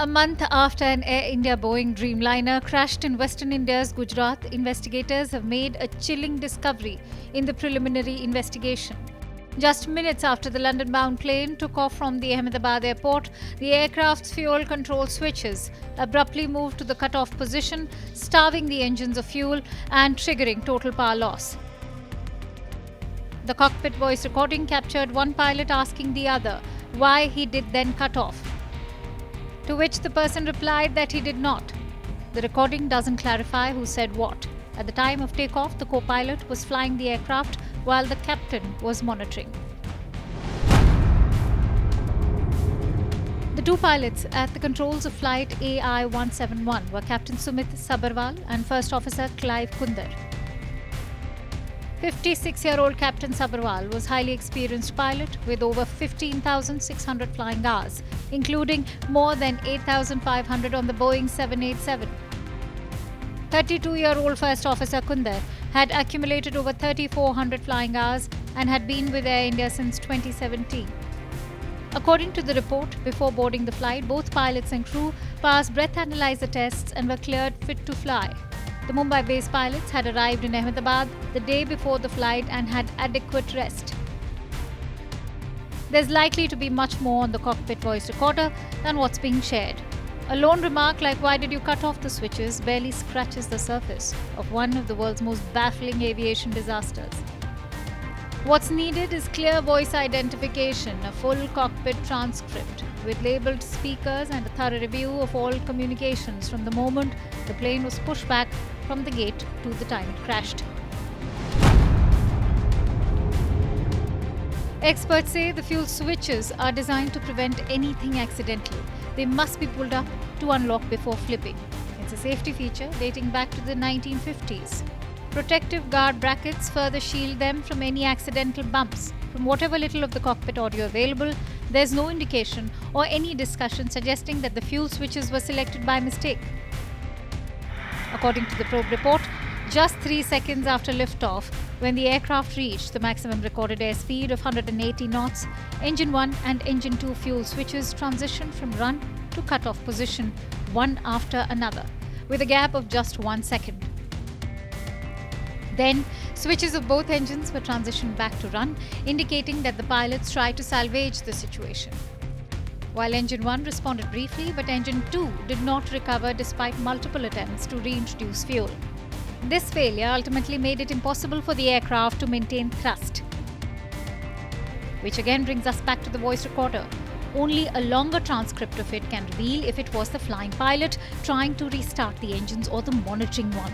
A month after an Air India Boeing Dreamliner crashed in Western India's Gujarat, investigators have made a chilling discovery in the preliminary investigation. Just minutes after the London-bound plane took off from the Ahmedabad airport, the aircraft's fuel control switches abruptly moved to the cut-off position, starving the engines of fuel and triggering total power loss. The cockpit voice recording captured one pilot asking the other why he did then cut off, to which the person replied that he did not. The recording doesn't clarify who said what. At the time of takeoff, the co-pilot was flying the aircraft while the captain was monitoring. The two pilots at the controls of flight AI-171 were Captain Sumit Sabharwal and First Officer Clive Kunder. 56-year-old Captain Sabharwal was a highly experienced pilot with over 15,600 flying hours, including more than 8,500 on the Boeing 787. 32-year-old First Officer Kunder had accumulated over 3,400 flying hours and had been with Air India since 2017. According to the report, before boarding the flight, both pilots and crew passed breath analyzer tests and were cleared fit to fly. The Mumbai-based pilots had arrived in Ahmedabad the day before the flight and had adequate rest. There's likely to be much more on the cockpit voice recorder than what's being shared. A lone remark like "why did you cut off the switches" barely scratches the surface of one of the world's most baffling aviation disasters. What's needed is clear voice identification, a full cockpit transcript with labeled speakers and a thorough review of all communications from the moment the plane was pushed back from the gate to the time it crashed. Experts say the fuel switches are designed to prevent anything accidental. They must be pulled up to unlock before flipping. It's a safety feature dating back to the 1950s. Protective guard brackets further shield them from any accidental bumps. From whatever little of the cockpit audio available, there's no indication or any discussion suggesting that the fuel switches were selected by mistake. According to the probe report, just 3 seconds after liftoff, when the aircraft reached the maximum recorded airspeed of 180 knots, Engine 1 and Engine 2 fuel switches transitioned from run to cut-off position, one after another, with a gap of just 1 second. Then, switches of both engines were transitioned back to run, indicating that the pilots tried to salvage the situation. While Engine 1 responded briefly, but Engine 2 did not recover despite multiple attempts to reintroduce fuel. This failure ultimately made it impossible for the aircraft to maintain thrust. Which again brings us back to the voice recorder. Only a longer transcript of it can reveal if it was the flying pilot trying to restart the engines or the monitoring one.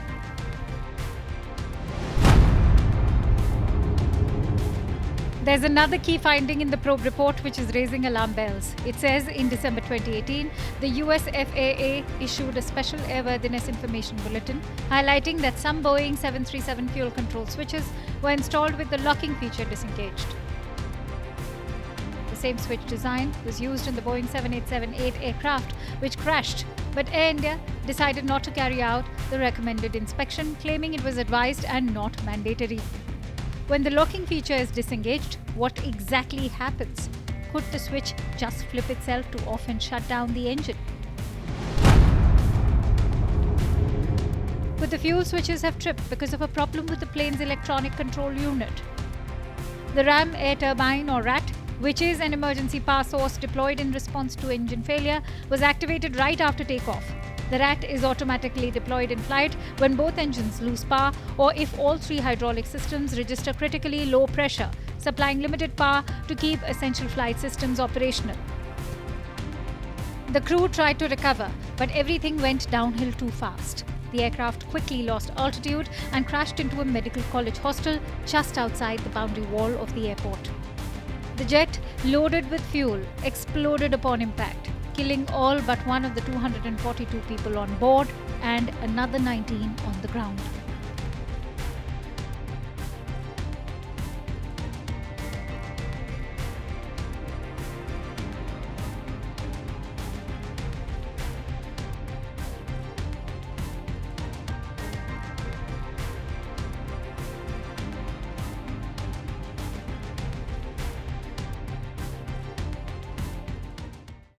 There's another key finding in the probe report which is raising alarm bells. It says in December 2018, the US FAA issued a special airworthiness information bulletin highlighting that some Boeing 737 fuel control switches were installed with the locking feature disengaged. The same switch design was used in the Boeing 787-8 aircraft which crashed, but Air India decided not to carry out the recommended inspection, claiming it was advised and not mandatory. When the locking feature is disengaged, what exactly happens? Could the switch just flip itself to off and shut down the engine? Could the fuel switches have tripped because of a problem with the plane's electronic control unit? The RAM air turbine or RAT, which is an emergency power source deployed in response to engine failure, was activated right after takeoff. The RAT is automatically deployed in flight when both engines lose power or if all three hydraulic systems register critically low pressure, supplying limited power to keep essential flight systems operational. The crew tried to recover, but everything went downhill too fast. The aircraft quickly lost altitude and crashed into a medical college hostel just outside the boundary wall of the airport. The jet, loaded with fuel, exploded upon impact, killing all but one of the 242 people on board and another 19 on the ground.